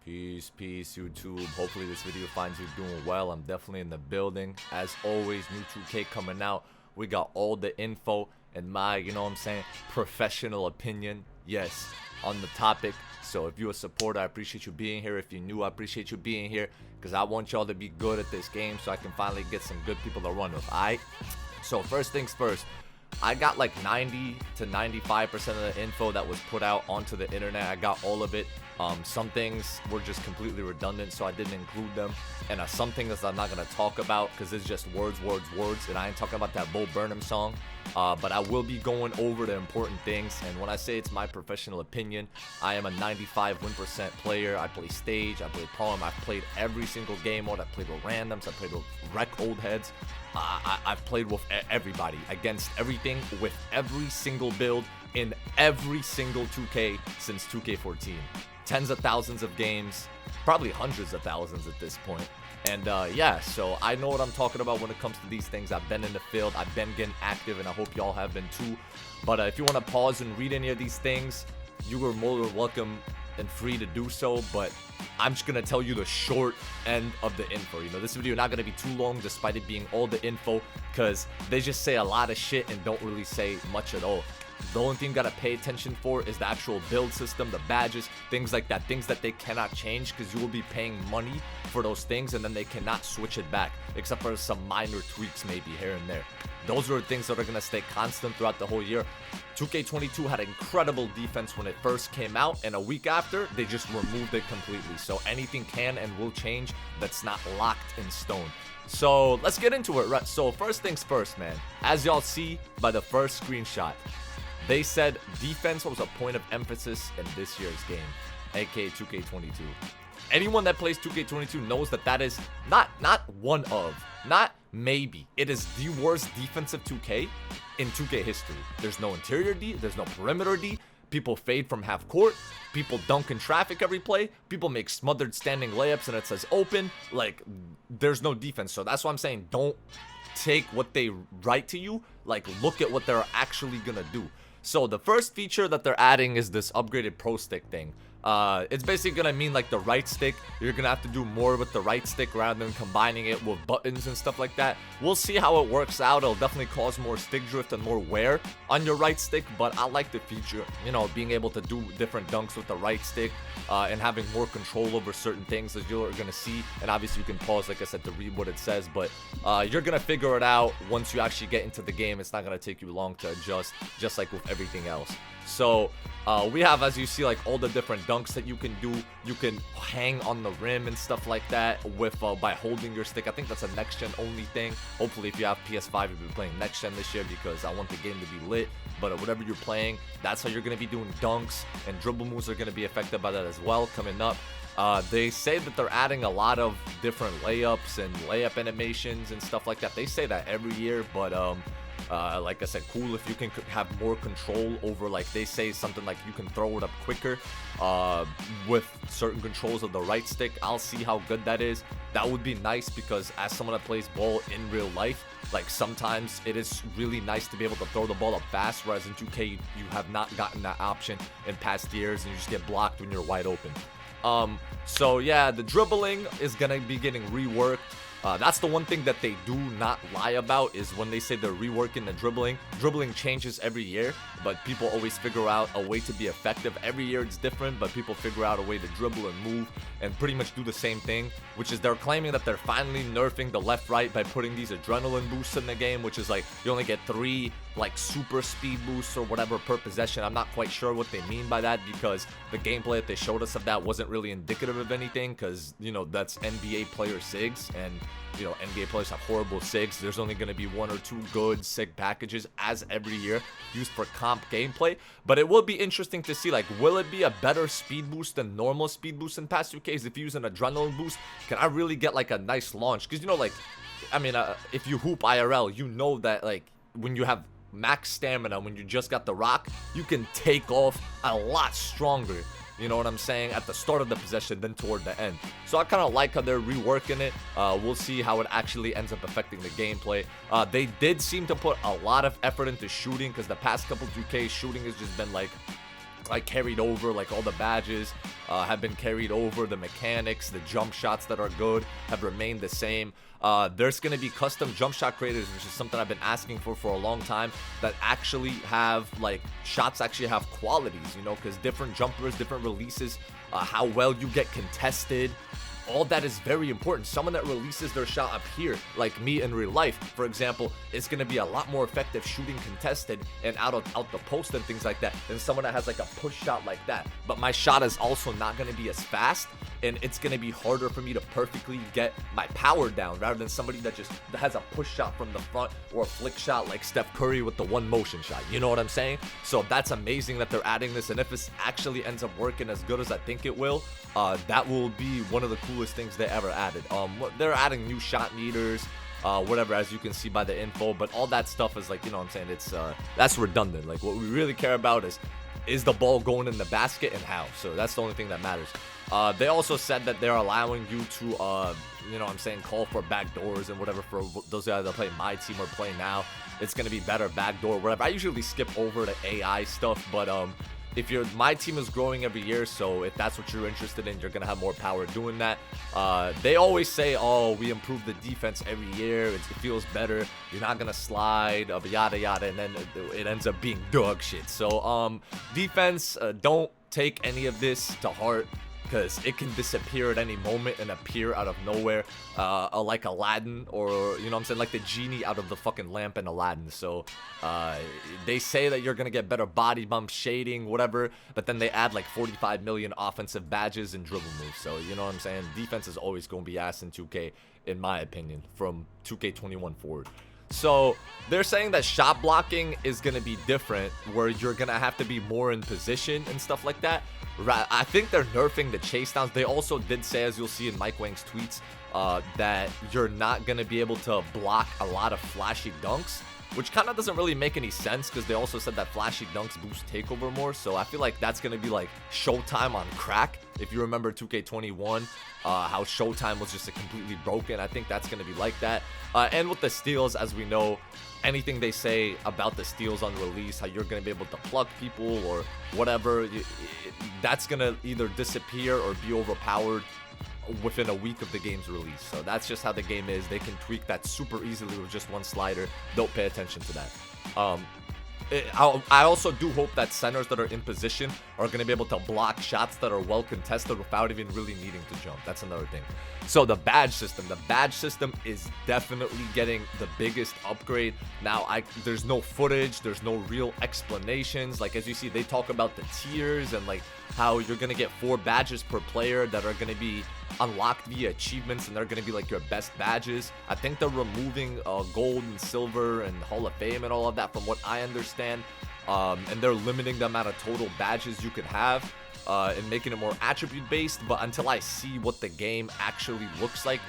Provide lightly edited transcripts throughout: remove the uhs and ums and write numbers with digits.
Peace, peace, YouTube. Hopefully this video finds you doing well. I'm definitely in the building. As always, new 2K coming out. We got all the info and my, you know what I'm saying, professional opinion, yes, on the topic. So if you're a supporter, I appreciate you being here. If you're new, I appreciate you being here because I want y'all to be good at this game so I can finally get some good people to run with, alright? So first things first, I got like 90 to 95% of the info that was put out onto the internet. I got all of it. Some things were just completely redundant, so I didn't include them. And some things I'm not going to talk about because it's just words. And I ain't talking about that Bo Burnham song. But I will be going over the important things. And when I say it's my professional opinion, I am a 95 win percent player. I play stage, I play prom, I've played every single game mode. I played with randoms, I played with wreck old heads. I've played with everybody, against everything, with every single build in every single 2K since 2K14. Tens of thousands of games, probably hundreds of thousands at this point. And yeah, so I know what I'm talking about when it comes to these things. I've been in the field, I've been getting active, and I hope y'all have been too. But if you want to pause and read any of these things, you are more than welcome and free to do so. But I'm just gonna tell you the short end of the info. You know, this video not gonna be too long despite it being all the info, because they just say a lot of shit and don't really say much at all. The only thing you gotta pay attention for is the actual build system, the badges, things like that, things that they cannot change, because you will be paying money for those things and then they cannot switch it back, except for some minor tweaks maybe here and there. Those are the things that are gonna stay constant throughout the whole year. 2K22 had incredible defense when it first came out, and a week after they just removed it completely. So anything can and will change that's not locked in stone. So let's get into it. Right, so first things first, man. As y'all see by the first screenshot, they said defense was a point of emphasis in this year's game, aka 2K22. Anyone that plays 2K22 knows that that is not one of, not maybe, it is the worst defensive 2K in 2K history. There's no interior D, there's no perimeter D, people fade from half court, people dunk in traffic every play, people make smothered standing layups and it says open, like there's no defense. So that's why I'm saying don't take what they write to you, like look at what they're actually gonna do. So the first feature that they're adding is this upgraded pro stick thing. It's basically gonna mean like the right stick, you're gonna have to do more with the right stick rather than combining it with buttons and stuff like that. We'll see how it works out. It'll definitely cause more stick drift and more wear on your right stick, but I like the feature, you know, being able to do different dunks with the right stick and having more control over certain things, as you're gonna see. And obviously you can pause, like I said, to read what it says, but you're gonna figure it out once you actually get into the game. It's not gonna take you long to adjust, just like with everything else. So we have, as you see, like all the different dunks that you can do. You can hang on the rim and stuff like that with by holding your stick. I think that's a next gen only thing. Hopefully if you have PS5, you'll be playing next gen this year, because I want the game to be lit. But whatever you're playing, that's how you're going to be doing dunks, and dribble moves are going to be affected by that as well coming up. They say that they're adding a lot of different layups and layup animations and stuff like that. They say that every year, but like I said, cool if you can have more control over, like they say something like you can throw it up quicker with certain controls of the right stick. I'll see how good that is. That would be nice, because as someone that plays ball in real life, like sometimes it is really nice to be able to throw the ball up fast, whereas in 2K you have not gotten that option in past years and you just get blocked when you're wide open. So yeah, the dribbling is gonna be getting reworked. That's the one thing that they do not lie about, is when they say they're reworking the dribbling. Dribbling changes every year, but people always figure out a way to be effective. Every year it's different, but people figure out a way to dribble and move and pretty much do the same thing, which is they're claiming that they're finally nerfing the left-right by putting these adrenaline boosts in the game, which is like you only get 3 like super speed boosts or whatever per possession. I'm not quite sure what they mean by that, because the gameplay that they showed us of that wasn't really indicative of anything, because you know that's NBA player SIGs, and you know NBA players have horrible SIGs. There's only going to be 1 or 2 good SIG packages as every year used for comp gameplay. But it will be interesting to see, like, will it be a better speed boost than normal speed boost in past 2Ks? If you use an adrenaline boost, can I really get like a nice launch? Because you know, like, I mean, if you hoop IRL, you know that like when you have max stamina, when you just got the rock, you can take off a lot stronger, you know what I'm saying, at the start of the possession than toward the end. So I kind of like how they're reworking it. We'll see how it actually ends up affecting the gameplay. They did seem to put a lot of effort into shooting, because the past couple 2K shooting has just been like like carried over. Like all the badges have been carried over. The mechanics, the jump shots that are good have remained the same. There's going to be custom jump shot creators, which is something I've been asking for a long time, that actually have, like, shots actually have qualities, you know, because different jumpers, different releases, how well you get contested, all that is very important. Someone that releases their shot up here, like me in real life, for example, is going to be a lot more effective shooting contested and out the post and things like that than someone that has like a push shot like that. But my shot is also not going to be as fast, and it's going to be harder for me to perfectly get my power down rather than somebody that just has a push shot from the front or a flick shot like Steph Curry with the one motion shot. You know what I'm saying? So that's amazing that they're adding this, and if this actually ends up working as good as I think it will, that will be one of the coolest things they ever added. They're adding new shot meters, whatever, as you can see by the info, but all that stuff is like, you know what I'm saying, it's that's redundant. Like, what we really care about is the ball going in the basket and how. So that's the only thing that matters. They also said that they're allowing you to you know what I'm saying, call for backdoors and whatever for those guys that play my team or play now. It's gonna be better backdoor, whatever. I usually skip over the AI stuff, but if my team is growing every year, so if that's what you're interested in, you're gonna have more power doing that. They always say, oh, we improve the defense every year, it feels better, you're not gonna slide, yada yada, and then it ends up being dog shit. So defense, don't take any of this to heart, because it can disappear at any moment and appear out of nowhere, like Aladdin, or, you know what I'm saying, like the genie out of the fucking lamp in Aladdin. So they say that you're gonna get better body bump, shading, whatever, but then they add like 45 million offensive badges and dribble moves. So, you know what I'm saying, defense is always gonna be ass in 2K, in my opinion, from 2K21 forward. So they're saying that shot blocking is going to be different, where you're going to have to be more in position and stuff like that. I think they're nerfing the chase downs. They also did say, as you'll see in Mike Wang's tweets, that you're not going to be able to block a lot of flashy dunks, which kind of doesn't really make any sense, because they also said that flashy dunks boost takeover more. So I feel like that's going to be like Showtime on crack. If you remember 2K21, how Showtime was just completely broken, I think that's going to be like that. And with the steals, as we know, anything they say about the steals on release, how you're going to be able to plug people or whatever, that's going to either disappear or be overpowered within a week of the game's release. So that's just how the game is. They can tweak that super easily with just one slider. Don't pay attention to that. I also do hope that centers that are in position are going to be able to block shots that are well contested without even really needing to jump. That's another thing. So the badge system is definitely getting the biggest upgrade. Now, there's no footage, there's no real explanations. Like, as you see, they talk about the tiers and like how you're going to get 4 badges per player that are going to be unlocked via achievements, and they're going to be like your best badges. I think they're removing gold and silver and Hall of Fame and all of that, from what I understand, and they're limiting the amount of total badges you could have, and making it more attribute based. But until I see what the game actually looks like,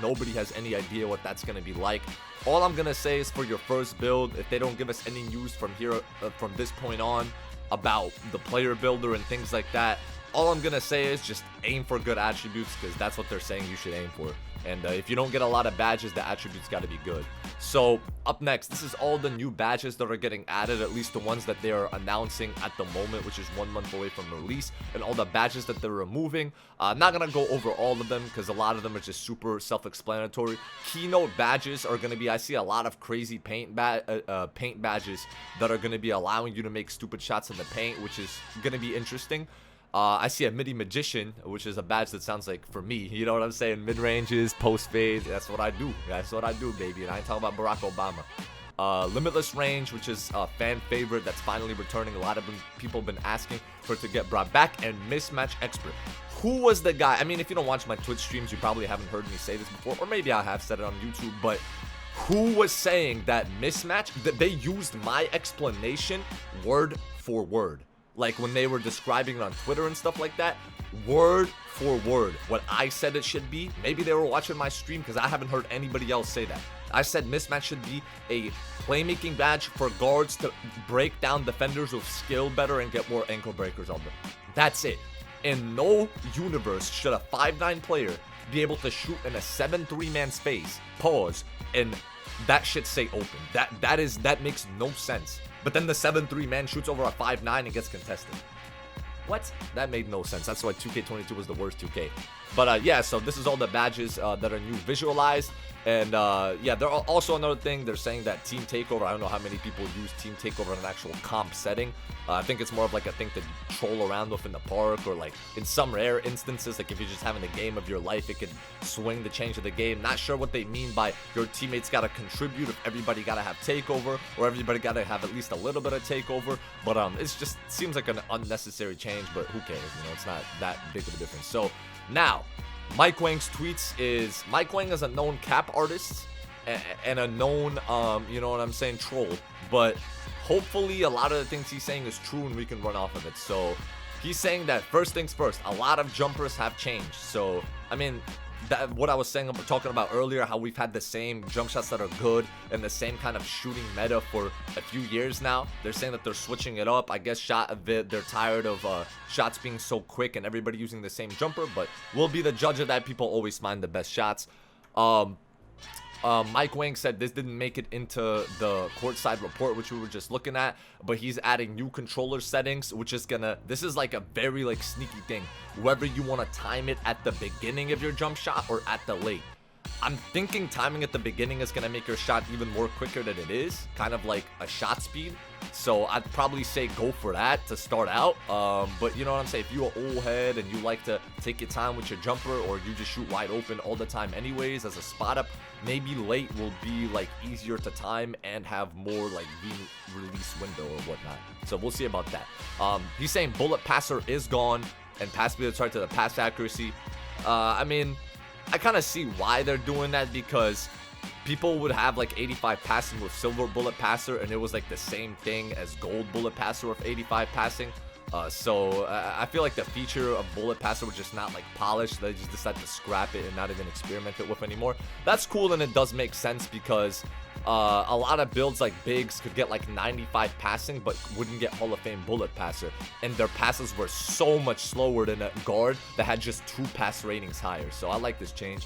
nobody has any idea what that's going to be like. All I'm going to say is, for your first build, if they don't give us any news from here from this point on about the player builder and things like that, all I'm going to say is just aim for good attributes, because that's what they're saying you should aim for. And if you don't get a lot of badges, the attributes got to be good. So up next, this is all the new badges that are getting added, at least the ones that they are announcing at the moment, which is 1 month away from release, and all the badges that they're removing. I'm not going to go over all of them, because a lot of them are just super self-explanatory. Keynote badges are going to be, I see a lot of crazy paint badges that are going to be allowing you to make stupid shots in the paint, which is going to be interesting. I see a midi magician, which is a badge that sounds like for me, you know what I'm saying? Mid ranges, post fades, that's what I do. That's what I do, baby. And I ain't talking about Barack Obama. Limitless range, which is a fan favorite that's finally returning. A lot of people have been asking for it to get brought back. And mismatch expert. Who was the guy? I mean, if you don't watch my Twitch streams, you probably haven't heard me say this before, or maybe I have said it on YouTube, but who was saying that mismatch, that they used my explanation word for word? Like when they were describing it on Twitter and stuff like that, word for word, what I said it should be. Maybe they were watching my stream, because I haven't heard anybody else say that. I said mismatch should be a playmaking badge for guards to break down defenders with skill better and get more ankle breakers on them. That's it. In no universe should a 5'9" player be able to shoot in a 7'3" man space, pause, and that shit say open. That makes no sense. But then the 7'3" man shoots over a 5'9" and gets contested. What? That made no sense. That's why 2K22 was the worst 2K. But yeah, so this is all the badges that are new visualized. And yeah, there are also another thing. They're saying that Team Takeover, I don't know how many people use Team Takeover in an actual comp setting. I think it's more of like a thing to troll around with in the park, or like in some rare instances, like if you're just having the game of your life, it could swing the change of the game. Not sure what they mean by your teammates got to contribute, if everybody got to have Takeover, or everybody got to have at least a little bit of Takeover. But it's just seems like an unnecessary change, but who cares? You know, it's not that big of a difference. So now, Mike Wang's tweets is, Mike Wang is a known cap artist and a known, you know what I'm saying, troll. But hopefully a lot of the things he's saying is true and we can run off of it. So he's saying that first things first, a lot of jumpers have changed. So, I mean, that what I was saying, talking about earlier, how we've had the same jump shots that are good and the same kind of shooting meta for a few years now. They're saying that they're switching it up. I guess they're tired of shots being so quick and everybody using the same jumper, but we'll be the judge of that. People always find the best shots. Mike Wang said this didn't make it into the courtside report, which we were just looking at, but he's adding new controller settings, which is this is like a very like sneaky thing. Whether you want to time it at the beginning of your jump shot or at the late. I'm thinking timing at the beginning is going to make your shot even more quicker than it is, kind of like a shot speed. So I'd probably say go for that to start out. But you know what I'm saying? If you're an old head and you like to take your time with your jumper, or you just shoot wide open all the time anyways as a spot up, maybe late will be like easier to time and have more like release window or whatnot. So we'll see about that. He's saying bullet passer is gone and pass speed to the pass accuracy. I mean, I kind of see why they're doing that, because people would have like 85 passing with silver bullet passer, and it was like the same thing as gold bullet passer with 85 passing. So I feel like the feature of bullet passer was just not like polished. They just decided to scrap it and not even experiment it with anymore. That's cool, and it does make sense, because a lot of builds like bigs could get like 95 passing but wouldn't get Hall of Fame bullet passer, and their passes were so much slower than a guard that had just 2 pass ratings higher. So I like this change.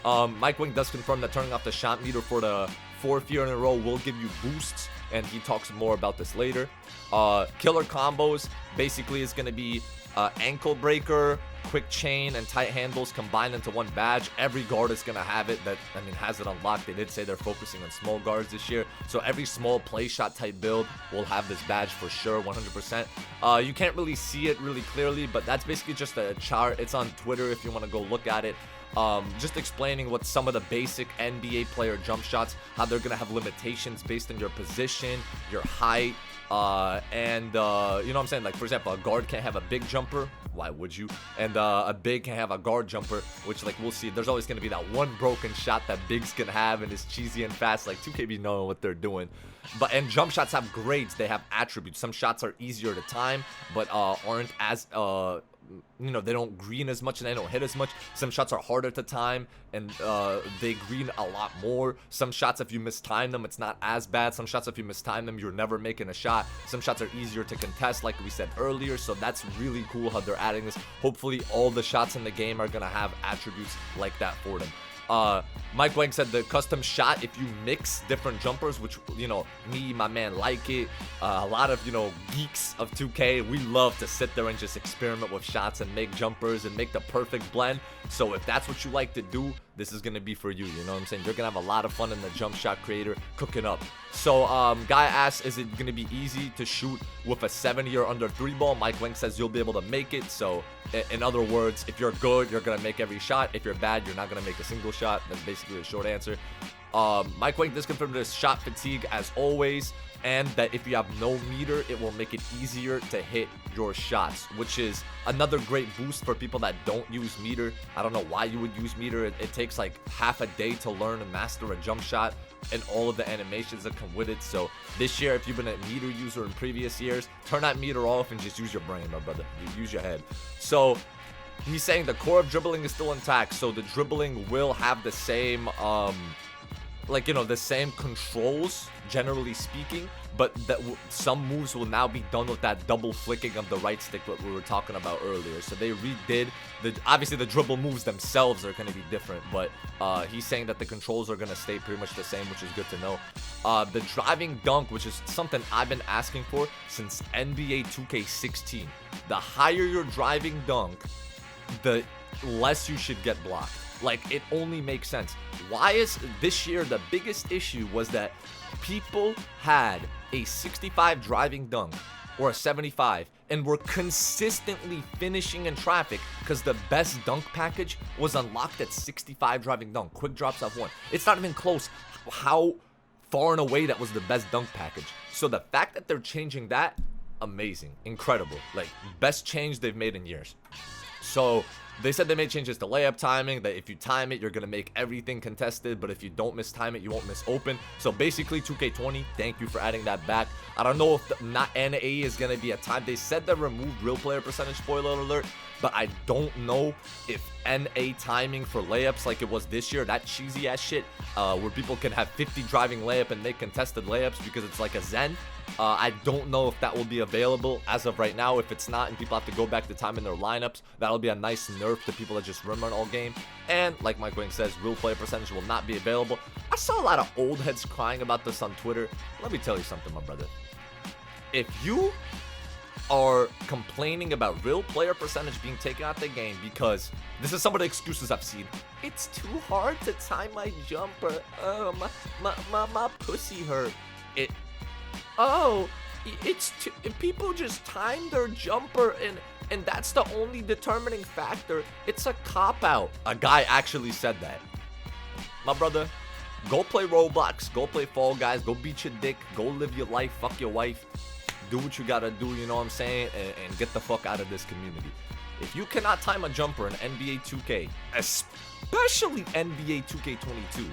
Mike Wang does confirm that turning off the shot meter for the 4th year in a row will give you boosts, and he talks more about this later. Killer combos basically is going to be ankle breaker, quick chain, and tight handles combined into one badge. Every guard is going to have it that, I mean, has it unlocked. They did say they're focusing on small guards this year, so every small play shot type build will have this badge for sure, 100%. You can't really see it really clearly, but that's basically just a chart. It's on Twitter if you want to go look at it. Just explaining what some of the basic NBA player jump shots, how they're gonna have limitations based on your position, your height, and you know what I'm saying? Like, for example, a guard can't have a big jumper. Why would you? And a big can have a guard jumper, which, like, we'll see. There's always gonna be that one broken shot that bigs can have, and it's cheesy and fast. Like, 2K be knowing what they're doing. And jump shots have grades. They have attributes. Some shots are easier to time, but aren't as you know, they don't green as much and they don't hit as much. Some shots are harder to time and they green a lot more. Some shots, if you mistime them, it's not as bad. Some shots, if you mistime them, you're never making a shot. Some shots are easier to contest, like we said earlier. So that's really cool how they're adding this. Hopefully all the shots in the game are gonna have attributes like that for them. Mike Wang said the custom shot, if you mix different jumpers, which, you know, me, my man, like it. A lot of, you know, geeks of 2K, we love to sit there and just experiment with shots and make jumpers and make the perfect blend. So if that's what you like to do, this is going to be for you. You know what I'm saying? You're going to have a lot of fun in the jump shot creator cooking up. So guy asks, is it going to be easy to shoot with a 70 or under 3 ball? Mike Wang says you'll be able to make it. So in other words, if you're good, you're going to make every shot. If you're bad, you're not going to make a single shot. That's basically the short answer. Mike Wang does confirm there's shot fatigue as always, and that if you have no meter, it will make it easier to hit your shots, which is another great boost for people that don't use meter. I don't know why you would use meter. It takes like half a day to learn and master a jump shot and all of the animations that come with it. So this year, if you've been a meter user in previous years, turn that meter off and just use your brain, my brother. You use your head. So he's saying the core of dribbling is still intact, so the dribbling will have the same like, you know, the same controls, generally speaking, but that some moves will now be done with that double flicking of the right stick, what we were talking about earlier. So they redid obviously the dribble moves themselves are going to be different, but he's saying that the controls are going to stay pretty much the same, which is good to know. The driving dunk, which is something I've been asking for since NBA 2K16. The higher your driving dunk, the less you should get blocked. Like, it only makes sense. Why is this year the biggest issue was that people had a 65 driving dunk or a 75 and were consistently finishing in traffic because the best dunk package was unlocked at 65 driving dunk. Quick drops off one. It's not even close how far and away that was the best dunk package. So the fact that they're changing that, amazing, incredible. Like, best change they've made in years. So they said they made changes to layup timing, that if you time it, you're going to make everything contested, but if you don't mistime it, you won't miss open. So basically, 2K20, thank you for adding that back. I don't know if not NA is going to be a time. They said they removed real player percentage, spoiler alert, but I don't know if NA timing for layups like it was this year, that cheesy ass shit, where people can have 50 driving layup and make contested layups because it's like a Zen. I don't know if that will be available as of right now. If it's not and people have to go back to time in their lineups, that'll be a nice nerf to people that just rim run all game. And like Mike Wing says, real player percentage will not be available. I saw a lot of old heads crying about this on Twitter. Let me tell you something, my brother. If you are complaining about real player percentage being taken out the game because this is some of the excuses I've seen. It's too hard to time my jumper. Oh, my pussy hurt. People just time their jumper and that's the only determining factor. It's a cop-out. A guy actually said that. My brother, go play Roblox, go play Fall Guys, go beat your dick, go live your life, fuck your wife, do what you gotta do, you know what I'm saying, and get the fuck out of this community. If you cannot time a jumper in NBA 2K, especially NBA 2K22,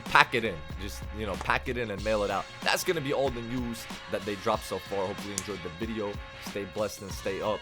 pack it in. Just, you know, pack it in and mail it out. That's gonna be all the news that they dropped so far. Hopefully you enjoyed the video. Stay blessed and stay up.